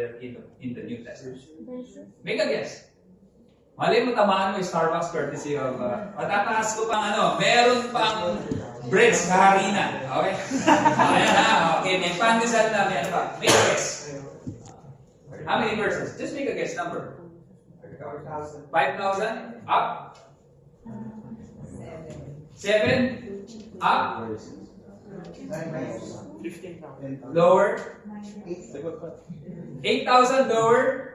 there in the New Testament? Make a guess. Mali mo, tamaan mo yung Starbucks courtesy of, matataas ko pang meron pang breads sa harina. Okay? Ayan na, okay, may pandesal na, may pa. Make a guess. How many verses? Just make a guess number. 5,000. Up? 7? Up? 15,000. Lower? 8,000 lower?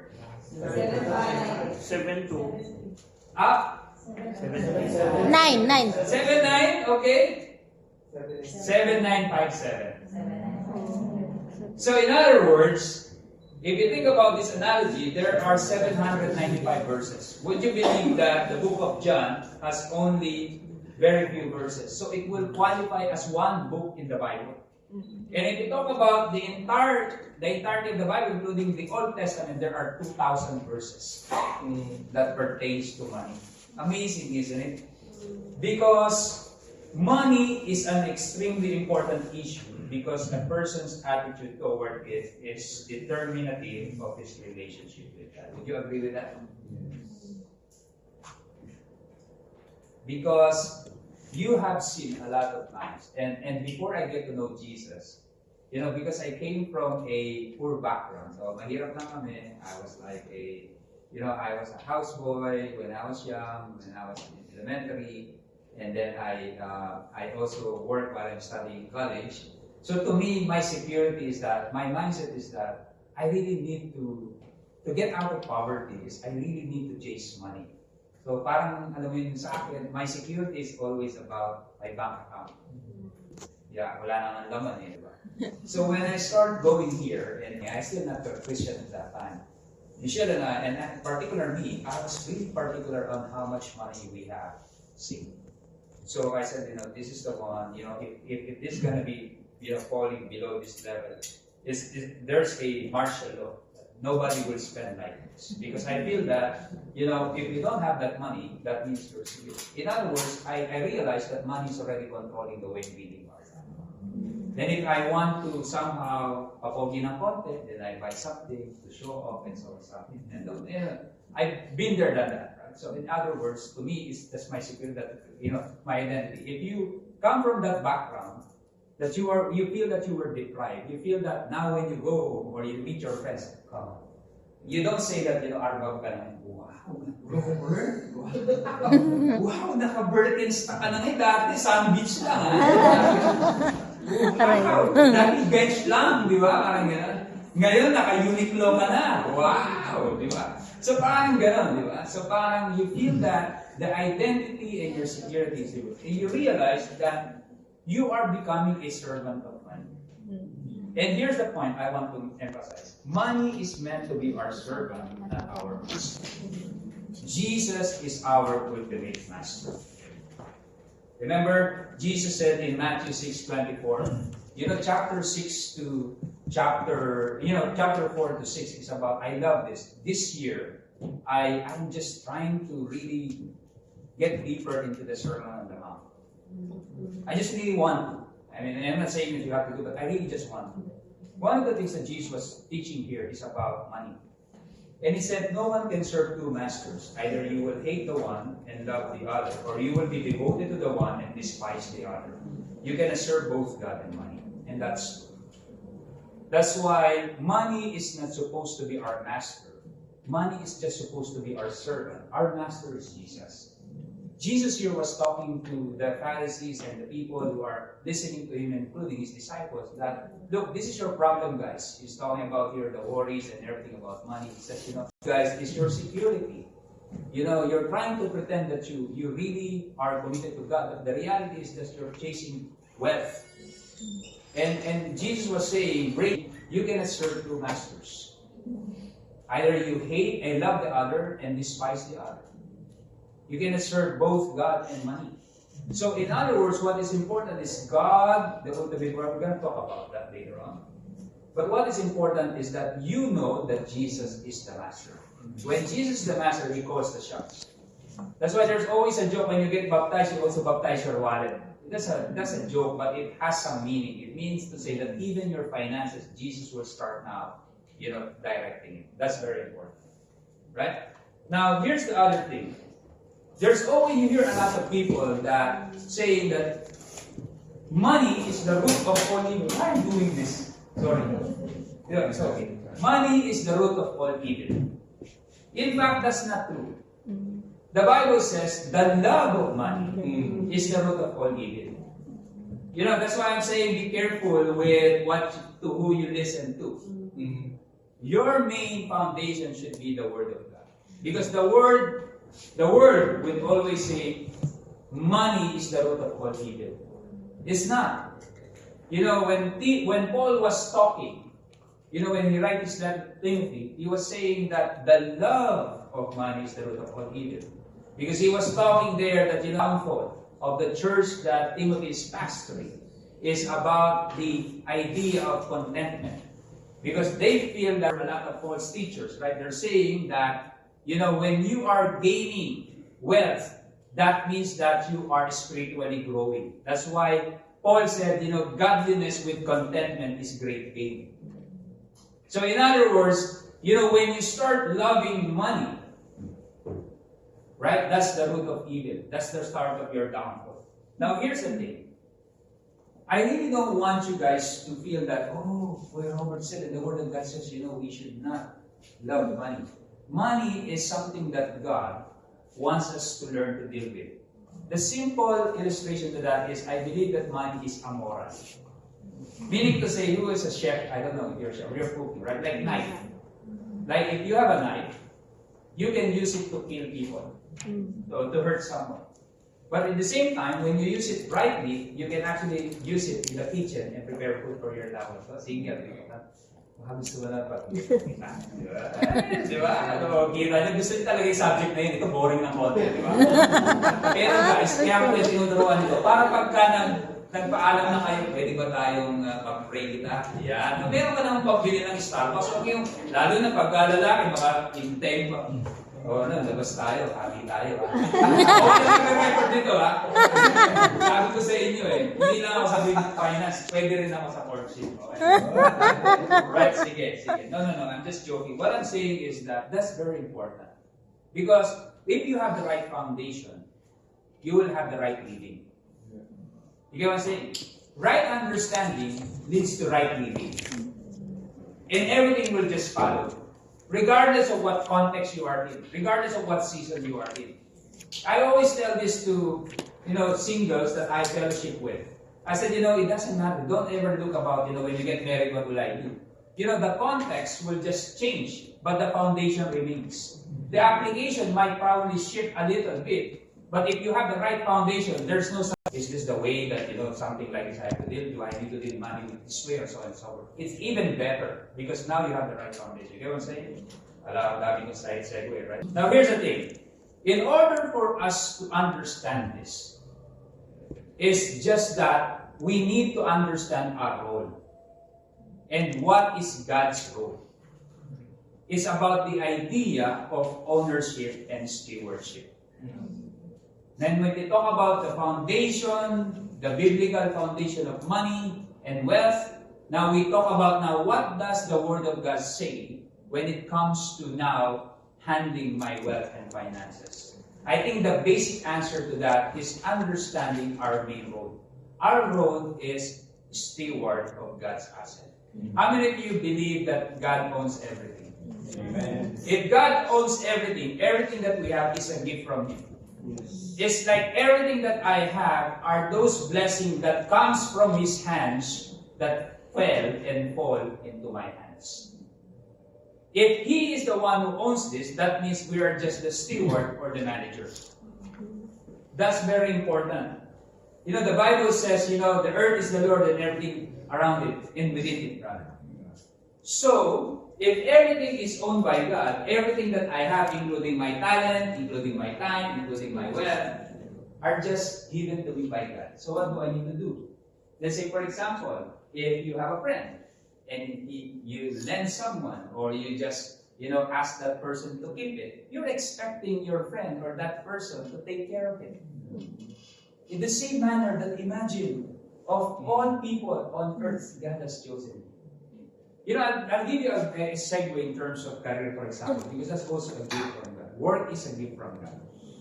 7 to Up? 7. 9. 7,900, okay? 7,957. So in other words, if you think about this analogy, there are 795 verses. Would you believe that the book of John has only very few verses? So it will qualify as one book in the Bible. And if you talk about the entirety of the Bible, including the Old Testament, there are 2,000 verses that pertains to money. Amazing, isn't it? Because money is an extremely important issue because a person's attitude toward it is determinative of his relationship with God. Would you agree with that? Because you have seen a lot of times, and before I get to know Jesus, because I came from a poor background, so mahirap lang kami. I was like I was a houseboy when I was young, when I was in elementary, and then I also worked while I'm studying college. So to me, my security is that, my mindset is that I really need to get out of poverty. I really need to chase money. So parang, alam mo yun, sa akin, my security is always about my bank account. Yeah, wala naman laman eh, diba? So when I start going here, and I still not a Christian at that time, Michelle and I, and in particular me, I was really particular on how much money we have saved. So I said, this is the one, if this is going to be, falling below this level, there's a martial law. Nobody will spend like this. Because I feel that, if you don't have that money, that means you're secure. In other words, I realized that money is already controlling the way we live our life. Then if I want to somehow papogi ng konti, then I buy something to show off and so on something. And I've been there, done that, right? So in other words, to me, that's my security, that, my identity. If you come from that background, that you feel that you were deprived. You feel that now when you go home or you meet your friends, you don't say that, arbag ka naman, wow, wow, naka-Birken's ka na ngayon, dati sandwich lang. Wow, dati bench lang, di ba? Parang gano'n. Ngayon, naka-Uniqlo ka na. Wow, di ba? So parang gano'n, di ba? So parang you feel that the identity and your security is yours. And you realize that you are becoming a servant of money. And here's the point I want to emphasize. Money is meant to be our servant, not our master. Jesus is our ultimate master. Remember, Jesus said in Matthew 6:24, chapter 6 to chapter 4 to 6 is about, I love this. This year, I'm just trying to really get deeper into the Sermon on the Mount. I just really want to. I mean, I'm not saying that you have to do, but I really just want to. One of the things that Jesus was teaching here is about money. And he said, no one can serve two masters. Either you will hate the one and love the other, or you will be devoted to the one and despise the other. You cannot serve both God and money. And that's why money is not supposed to be our master. Money is just supposed to be our servant. Our master is Jesus. Jesus here was talking to the Pharisees and the people who are listening to him, including his disciples, that, look, this is your problem, guys. He's talking about here the worries and everything about money. He says, guys, it's your security. You're trying to pretend that you really are committed to God, but the reality is that you're chasing wealth. And Jesus was saying, you cannot serve two masters. Either you hate and love the other and despise the other. You cannot serve both God and money. So in other words, what is important is God, the ultimate. We're going to talk about that later on. But what is important is that you know that Jesus is the master. When Jesus is the master, he calls the shots. That's why there's always a joke when you get baptized, you also baptize your wallet. That's a joke, but it has some meaning. It means to say that even your finances, Jesus will start now directing it. That's very important. Right? Now, here's the other thing. There's always, you hear a lot of people that saying that money is the root of all evil. Why am I doing this? Sorry. Yeah, it's okay. Money is the root of all evil. In fact, that's not true. The Bible says the love of money is the root of all evil. That's why I'm saying be careful with to who you listen to. Your main foundation should be the Word of God. Because the word will always say, money is the root of all evil. It's not. When Paul was talking, when he writes his letter to Timothy, he was saying that the love of money is the root of all evil. Because he was talking there that the downfall of the church that Timothy is pastoring is about the idea of contentment. Because they feel that a lot of false teachers, right? They're saying that, when you are gaining wealth, that means that you are spiritually growing. That's why Paul said, godliness with contentment is great gain. So in other words, when you start loving money, right, that's the root of evil. That's the start of your downfall. Now here's the thing. I really don't want you guys to feel that, Robert said in the Word of God says, we should not love money. Money is something that God wants us to learn to deal with. The simple illustration to that is, I believe that money is amoral. Meaning to say, who is a chef? I don't know if you're a chef, you're cooking, right? Like knife. Like if you have a knife, you can use it to kill people, to hurt someone. But at the same time, when you use it rightly, you can actually use it in the kitchen and prepare food for your loved ones. So, single, gusto mo na pag di ba? Kita niyo, gusto niyo talaga yung subject na yun. Ito boring ng konti, di ba? Pero guys, kaya ko yung tinuturuan nito. Para pagka nagpaalam na kayo, pwede ba tayong mag-pray kita? Yan. Meron ka naman pabili ng Starbucks. Yung, lalo na pagka lalaki, maka-intay pa. Labas tayo, kami tayo. Nag-record dito, ha? Sabi ko sa inyo, hindi lang ako sa finance, pwede rin ako sa courtship. Okay? Right, sige. No, I'm just joking. What I'm saying is that that's very important. Because if you have the right foundation, you will have the right living. You get what I'm saying? Right understanding leads to right living. And everything will just follow. Regardless of what context you are in, regardless of what season you are in. I always tell this to, singles that I fellowship with. I said, it doesn't matter. Don't ever look about, when you get married, what will I do? The context will just change, but the foundation remains. The application might probably shift a little bit, but if you have the right foundation, there's no is this the way that, something like this I have to deal? Do I need to deal money with this way or so on and so forth? It's even better because now you have the right foundation. You get what I'm saying? Dami kong side segue, right? Now here's the thing. In order for us to understand this, it's just that we need to understand our role. And what is God's role? It's about the idea of ownership and stewardship. Then when we talk about the foundation, the biblical foundation of money and wealth, now we talk about what does the Word of God say when it comes to now handling my wealth and finances. I think the basic answer to that is understanding our main role. Our role is steward of God's asset. How many of you believe that God owns everything? Amen. If God owns everything that we have is a gift from Him. Yes. It's like everything that I have are those blessings that comes from His hands that fell and fall into my hands. If He is the one who owns this, that means we are just the steward or the manager. That's very important. The Bible says, the earth is the Lord and everything around it and within it, rather. So, if everything is owned by God, everything that I have, including my talent, including my time, including my wealth, are just given to me by God. So what do I need to do? Let's say, for example, if you have a friend, and you lend someone, or you just, ask that person to keep it, you're expecting your friend or that person to take care of it. In the same manner that imagine, of all people on earth, God has chosen you. I'll give you a segue in terms of career, for example, because that's also a gift from God. Work is a gift from God.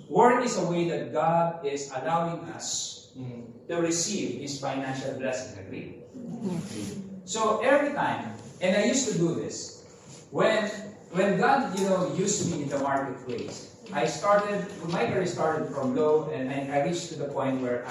Work is a way that God is allowing us to receive His financial blessing. Agree? So every time, and I used to do this, when God, used me in the marketplace, my career started from low, and I reached to the point where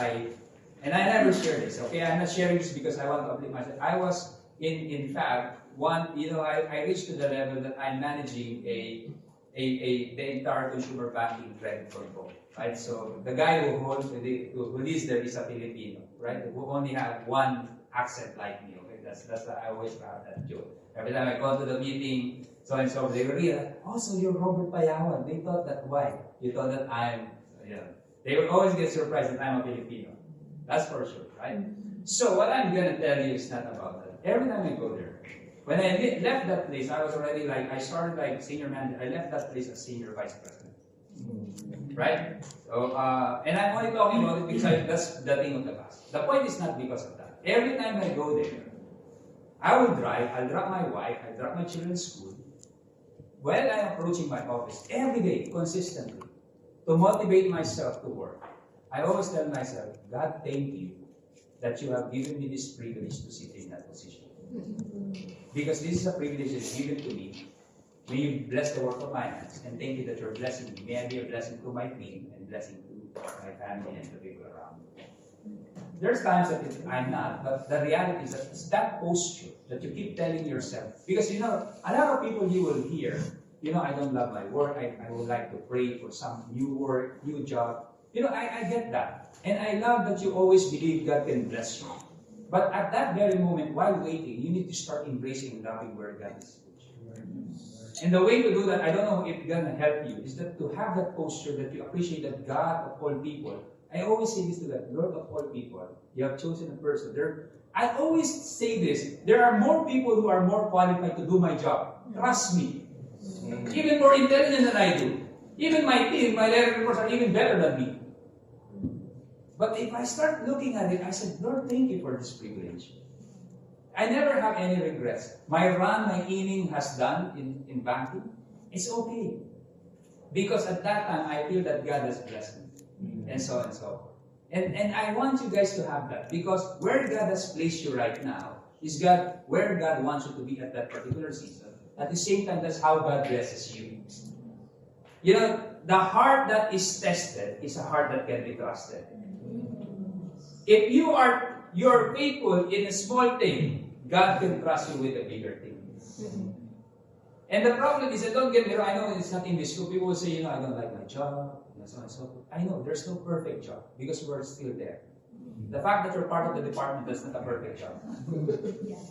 and I never share this, okay? I'm not sharing this because I want to uplift myself. I was, in fact, I reached to the level that I'm managing the entire consumer banking credit control, right? So the guy who leads there is a Filipino, right? Who only have one accent like me, okay? That's I always have that joke. Every time I go to the meeting, so and so, they were real. Oh, so you're Robert Payawan. They thought that why? You thought that they would always get surprised that I'm a Filipino. That's for sure, right? So what I'm gonna tell you is not about that. Every time I go there, when I left that place, I was already I started like senior manager. I left that place as senior vice president, right? So, and I'm only talking about it because that's the thing of the past. The point is not because of that. Every time I go there, I will drive. I'll drop my wife. I'll drop my children to school. While I'm approaching my office every day, consistently, to motivate myself to work, I always tell myself, God, thank you that you have given me this privilege to sit in that position. Because this is a privilege that is given to me. May you bless the work of my hands, and thank you that you're blessing me. May I be a blessing to my team and blessing to my family and the people around me. There's times that I'm not, but the reality is that it's that posture that you keep telling yourself. Because a lot of people you will hear, I don't love my work, I would like to pray for some new work, new job. I get that. And I love that you always believe God can bless you. But at that very moment, while waiting, you need to start embracing and loving where God is. And the way to do that, I don't know if it's going to help you, is that to have that posture that you appreciate that God of all people. I always say this to God, Lord of all people, you have chosen a person. I always say this, there are more people who are more qualified to do my job. Trust me. Even more intelligent than I do. Even my team, my level reports are even better than me. But if I start looking at it, I said, Lord, thank you for this privilege. I never have any regrets. My inning has done in banking, it's okay. Because at that time, I feel that God has blessed me. And so on and so forth. And I want you guys to have that. Because where God has placed you right now is where God wants you to be at that particular season. At the same time, that's how God blesses you. The heart that is tested is a heart that can be trusted. If you're faithful in a small thing, God can trust you with a bigger thing. And the problem is, and don't get me wrong, I know it's not in this school. People will say, I don't like my job, and so on and so forth. I know there's no perfect job because we're still there. The fact that you're part of the department, that's not a perfect job.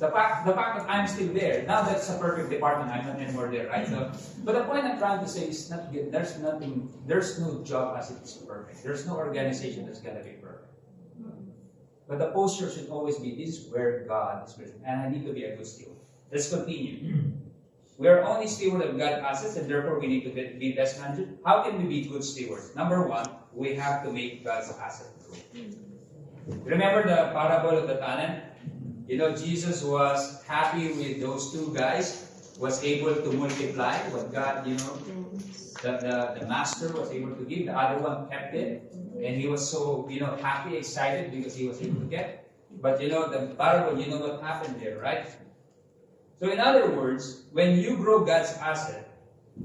The fact that I'm still there, now that's a perfect department, I'm not anymore there, right? But the point I'm trying to say is there's no job as it is perfect. There's no organization that's going to be perfect. But the posture should always be, this is where God is present, and I need to be a good steward. Let's continue. We are only steward of God's assets, and therefore we need to be best managers. How can we be good stewards? Number one, we have to make God's asset grow. Remember the parable of the talent? Jesus was happy with those two guys, was able to multiply what God, the master was able to give. The other one kept it, and he was so, happy, excited because he was able to get. But the parable, what happened there, right? So in other words, when you grow God's asset,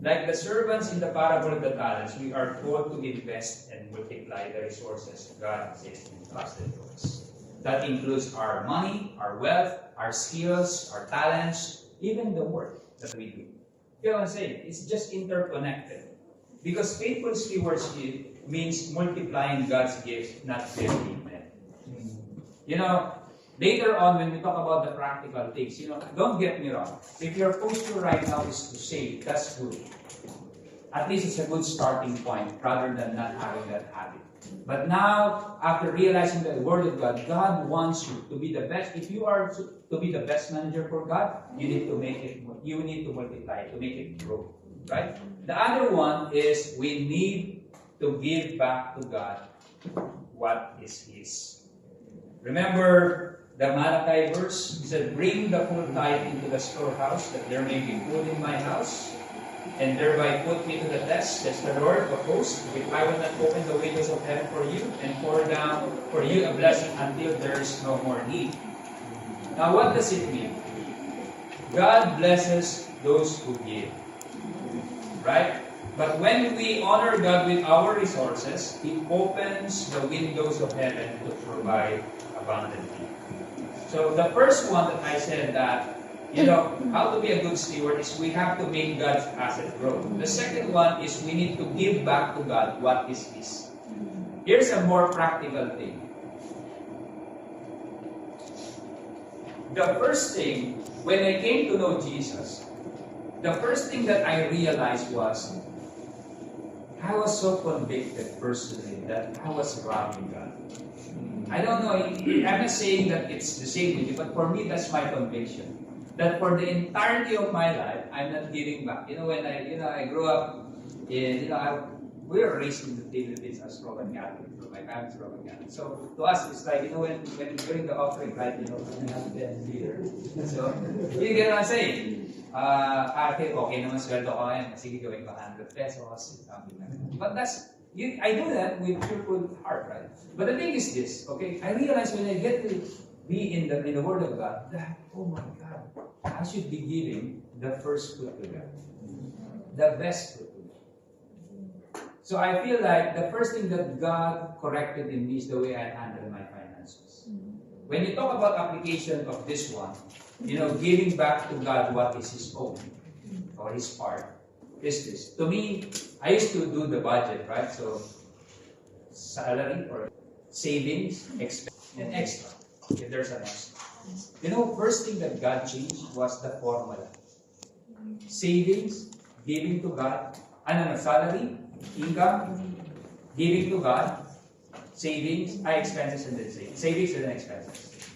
like the servants in the parable of the talents, we are told to invest and multiply the resources God has entrusted to us. That includes our money, our wealth, our skills, our talents, even the work that we do. You know what I'm saying? It's just interconnected. Because faithful stewardship means multiplying God's gifts, not building them. Later on, when we talk about the practical things, don't get me wrong. If your posture right now is to save, that's good. At least it's a good starting point rather than not having that habit. But now, after realizing the Word of God, God wants you to be the best. If you are to be the best manager for God, you need to multiply it, to make it grow. Right? The other one is we need to give back to God what is His. Remember, the Malachi verse. He said, "Bring the full tithe into the storehouse, that there may be food in my house, and thereby put me to the test, says the Lord of hosts, if I will not open the windows of heaven for you, and pour down for you a blessing until there is no more need." Now, what does it mean? God blesses those who give. Right? But when we honor God with our resources, He opens the windows of heaven to provide abundantly. So the first one that I said that, how to be a good steward is we have to make God's asset grow. The second one is we need to give back to God what is His. Here's a more practical thing. The first thing, when I came to know Jesus, the first thing that I realized was, I was so convicted personally that I was robbing God. I don't know, I'm not saying that it's the same with you, but for me, that's my conviction. That for the entirety of my life, I'm not giving back. When I grew up, we were raised in the Philippines as Roman Catholic. So my parents are Roman Catholic. So to us, it's like, when during the offering, right, we have 10 liter. So, you get what I'm saying? Okay naman sweldo ko ngayon. Sige, gawin ko 100 pesos, something like that. But I do that with cheerful heart, right? But the thing is this, okay? I realize when I get to be in the Word of God, that, oh my God, I should be giving the first fruit to God. The best fruit to God. So I feel like the first thing that God corrected in me is the way I handle my finances. When you talk about application of this one, giving back to God what is His own, or His part, is this. To me, I used to do the budget, right? So, salary or savings, expense, and extra, if there's an extra. First thing that God changed was the formula. Savings, giving to God, salary, income, giving to God, savings, expenses, and then savings and then expenses.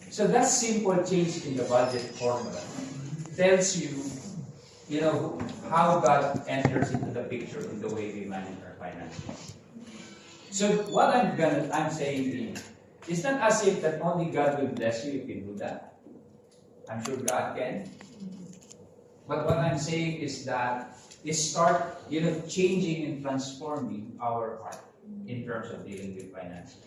So that simple change in the budget formula tells you, how God enters into the picture in the way we manage our finances. So what I'm saying is not as if that only God will bless you if you do that. I'm sure God can. But what I'm saying is that start, changing and transforming our heart in terms of dealing with finances.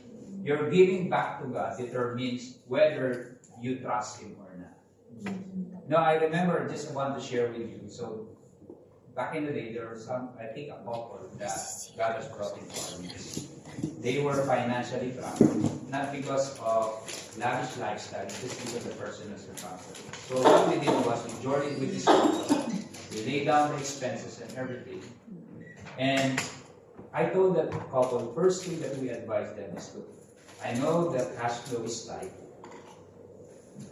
Your giving back to God determines whether you trust Him or not. Now, I remember, just want to share with you. So, back in the day, there were a couple that God has brought into our midst. They were financially trapped, not because of lavish lifestyle, just because the person was responsible. So, what we did was we journeyed with this couple. We laid down the expenses and everything. And I told that couple, first thing that we advised them is to, I know that cash flow is tight.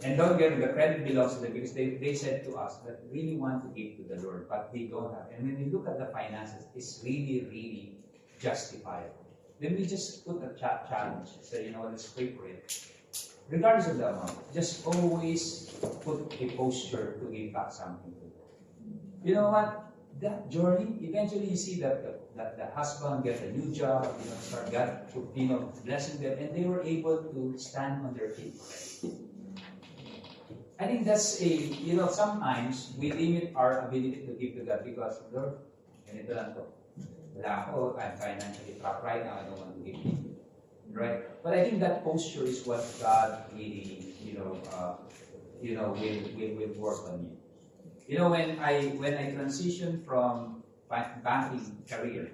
And don't get me, the credit belongs to them because they said to us that really want to give to the Lord, but they don't have. And when we look at the finances, it's really, really justifiable. Then we just put a challenge, say, let's pray for it. Regardless of the amount, just always put a posture to give back something to them. You know what? That journey, eventually you see that the husband get a new job, start God, blessing them, and they were able to stand on their feet. I think that's sometimes we limit our ability to give to God because, Lord, ganito lang to. Wala ako, I'm financially trapped right now, I don't want to give to you. Right? But I think that posture is what God really, will work on you. When I transitioned from banking career,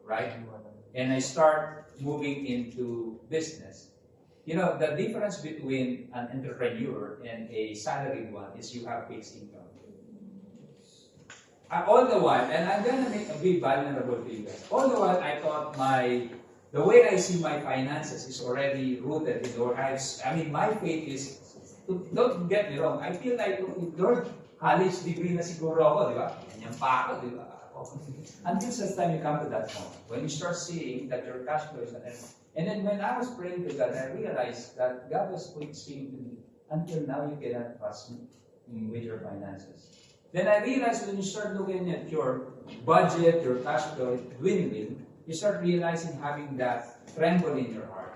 right, and I start moving into business, the difference between an entrepreneur and a salaried one is you have fixed income. All the while, and I'm gonna be vulnerable to you guys. All the while, I thought the way I see my finances is already rooted in Lord. My faith is. Don't get me wrong. I feel like Lord. College degree na siguro ako, di ba? Ganyan pa ako, di ba? Until such time you come to that moment, when you start seeing that your cash flow is not enough. And then when I was praying to God, I realized that God was speaking to me, until now you cannot trust me with your finances. Then I realized when you start looking at your budget, your cash flow dwindling, you start realizing having that tremble in your heart.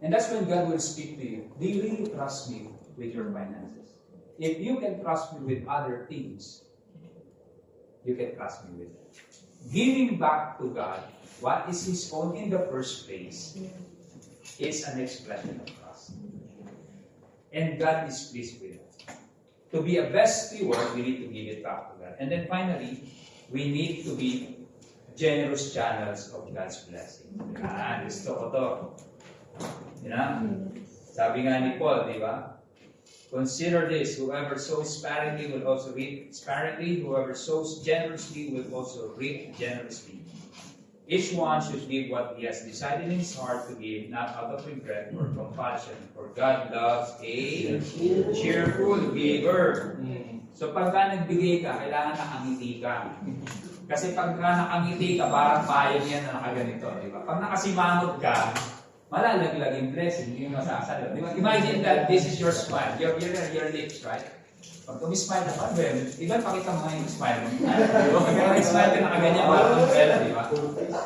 And that's when God will speak to you. Do you really trust me with your finances? If you can trust me with other things, you can trust me with it. Giving back to God what is His own in the first place is an expression of trust. And God is pleased with it. To be a best steward, we need to give it back to God. And then finally, we need to be generous channels of God's blessing. Gusto ko to. Sabi nga ni Paul, di ba? Consider this, whoever sows sparingly will also reap sparingly, whoever sows generously will also reap generously. Each one should give what he has decided in his heart to give, not out of regret or compulsion, for God loves a cheerful giver. So pagka nagbigay ka, kailangan nakangiti ka. Kasi pagka nakangiti ka, parang payag yan na nakaganito, di ba? Pag nakasimangot ka, malalaglag yung blessing, yung masasalot. Di ba? Imagine that this is your smile, your lips, right? Pag tumismile na pa, iba pakita mo nga yung smile mo. Kaya smile ka nakaganyan, parang umbrella, di ba?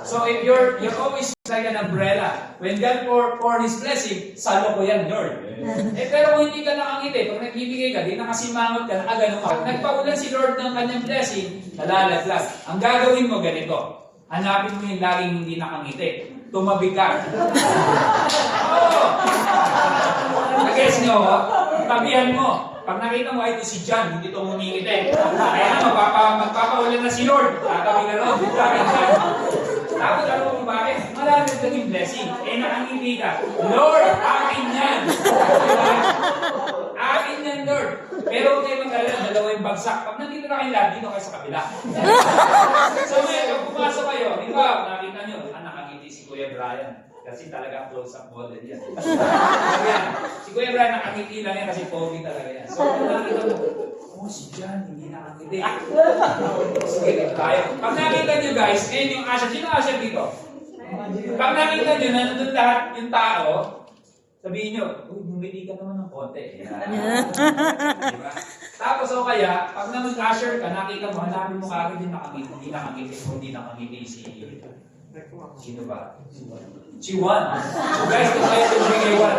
So if you're always like an umbrella, when God pour His blessing, salo ko yan, Lord. Pero kung hindi ka nakangiti, pag nagbibigay ka, di nakasimangot ka, nakagano ka. Pag nagpaulan si Lord ng kanyang blessing, nalalaglag. Ang gagawin mo ganito, hanapin mo yung laging hindi nakangiti. Tumabi ka. Oo! Nag-guess nyo, tabihan mo. Pag nakita mo, ito si John, hindi ito humingiti. Kaya magpapaulan na si Lord. Tatabi ka ron, tapos alam mo bakit? Malamig lang yung blessing. Nakangiti ka. Lord, akin yan. Akin yan, Lord. Pero huwag kayo mag-alala, dalawa yung bagsak. Pag nandito na kayo lahat, dito kayo sa kabila. So ngayon, pag pumasok kayo, di ba, nakita nyo, nakangiti si Kuya Brian. Kasi talaga close-up model yan. Si Kuya Brian nakangiti lang yan kasi pogi talaga yan. So kung nakita mo, si John, hindi nakangiti. Sige, tayo. Pag nakita nyo guys, yung usher, sino usher dito? Pag nakita nyo, nandun lahat yung tao, sabihin nyo, bumili ka naman ng konti. Diba? Tapos o kaya, pag nag-usher ka, nakita mo, hanapin mo kagad yung nakangiti, hindi nakangiti si... Sino ba? Si Juan. So guys, kung kayo tumingay Juan.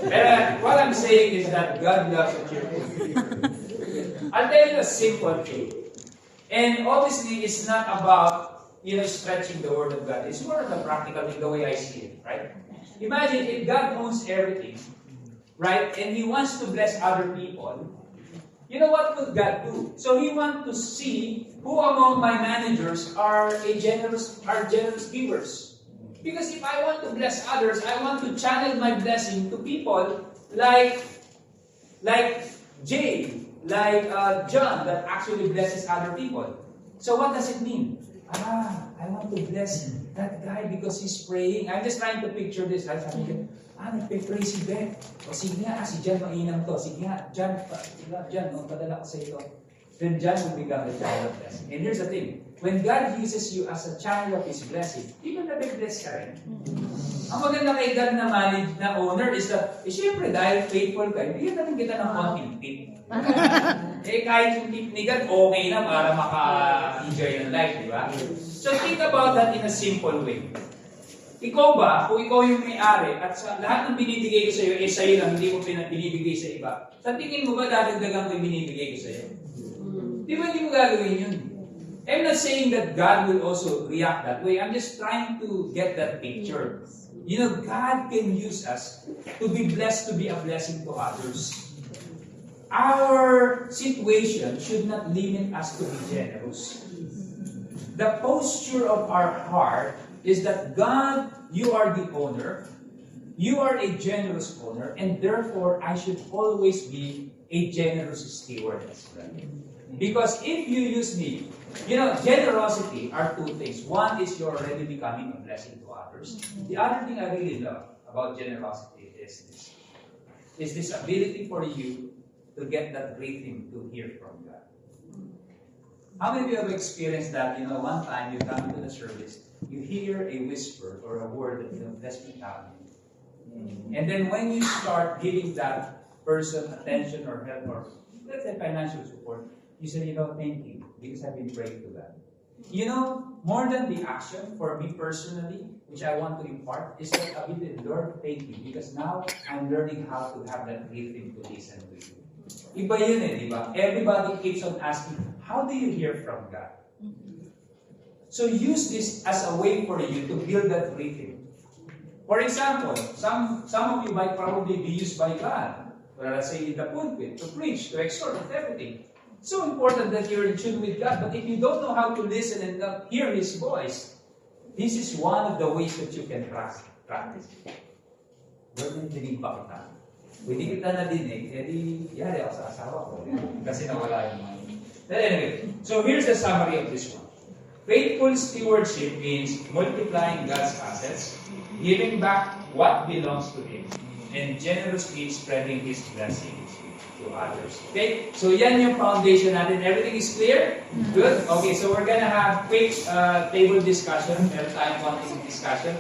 Pero what I'm saying is that God loves a cheerful giver. I'll tell you a simple thing. And obviously, it's not about, stretching the word of God. It's more of the practical thing, the way I see it, right? Imagine if God owns everything, right? And He wants to bless other people. You know what would God do? So He wants to see who among my managers are generous givers. Because if I want to bless others, I want to channel my blessing to people like Jay, like John, that actually blesses other people. So what does it mean? I want to bless that guy because he's praying. I'm just trying to picture this. Nagpe-pray si Beth. O sige nga, si John mainam to. Sige nga, John, padala ko sa ito. Then John will become the channel of blessing. And here's the thing. When God uses you as a channel of His blessing, di ba nabibless ka rin? Ang maganda kay God na manage, na owner is that, syempre dahil faithful ka, bigyan natin kita ng konting tip. Kahit yung tip ni God, okay na para maka-enjoy yung life, di ba? So think about that in a simple way. Ikaw ba, kung ikaw yung may-ari, at sa lahat ng binibigay ko sa iyo, sa'yo lang, hindi ko binibigay sa iba, sa tingin mo ba dadagdagan ko yung binibigay ko sa iyo? Di ba hindi mo gagawin yun? I'm not saying that God will also react that way. I'm just trying to get that picture. God can use us to be blessed, to be a blessing to others. Our situation should not limit us to be generous. The posture of our heart is that God, you are the owner, you are a generous owner, and therefore I should always be a generous steward as well. Because if you use me, generosity are two things. One is you're already becoming a blessing to others. The other thing I really love about generosity is this ability for you to get that rhythm to hear from God. How many of you have experienced that, one time you come into the service, you hear a whisper or a word that, that's been happening. And then when you start giving that person attention or help or, let's say, financial support, you say, thank you, because I've been praying to God. you know, more than the action, for me personally, which I want to impart, is that I will learn faithfully because now I'm learning how to have that rhythm to listen to you. Iba yun eh, di ba? Everybody keeps on asking, how do you hear from God? So use this as a way for you to build that rhythm. For example, some of you might probably be used by God, well, let's say in the pulpit, to preach, to exhort, and everything. It's so important that you're in tune with God, but if you don't know how to listen and not hear His voice, this is one of the ways that you can practice. Lord, nadinig ba kita? Kung hindi kita nadinig, edi, yari ako sa asawa ko. Kasi nawala yung mind. But anyway, so here's the summary of this one. Faithful stewardship means multiplying God's assets, giving back what belongs to Him, and generously spreading His blessings to others. Okay? So yan yung foundation natin. Everything is clear? Good? Okay, so we're gonna have quick table discussion. Meron tayong konting discussion.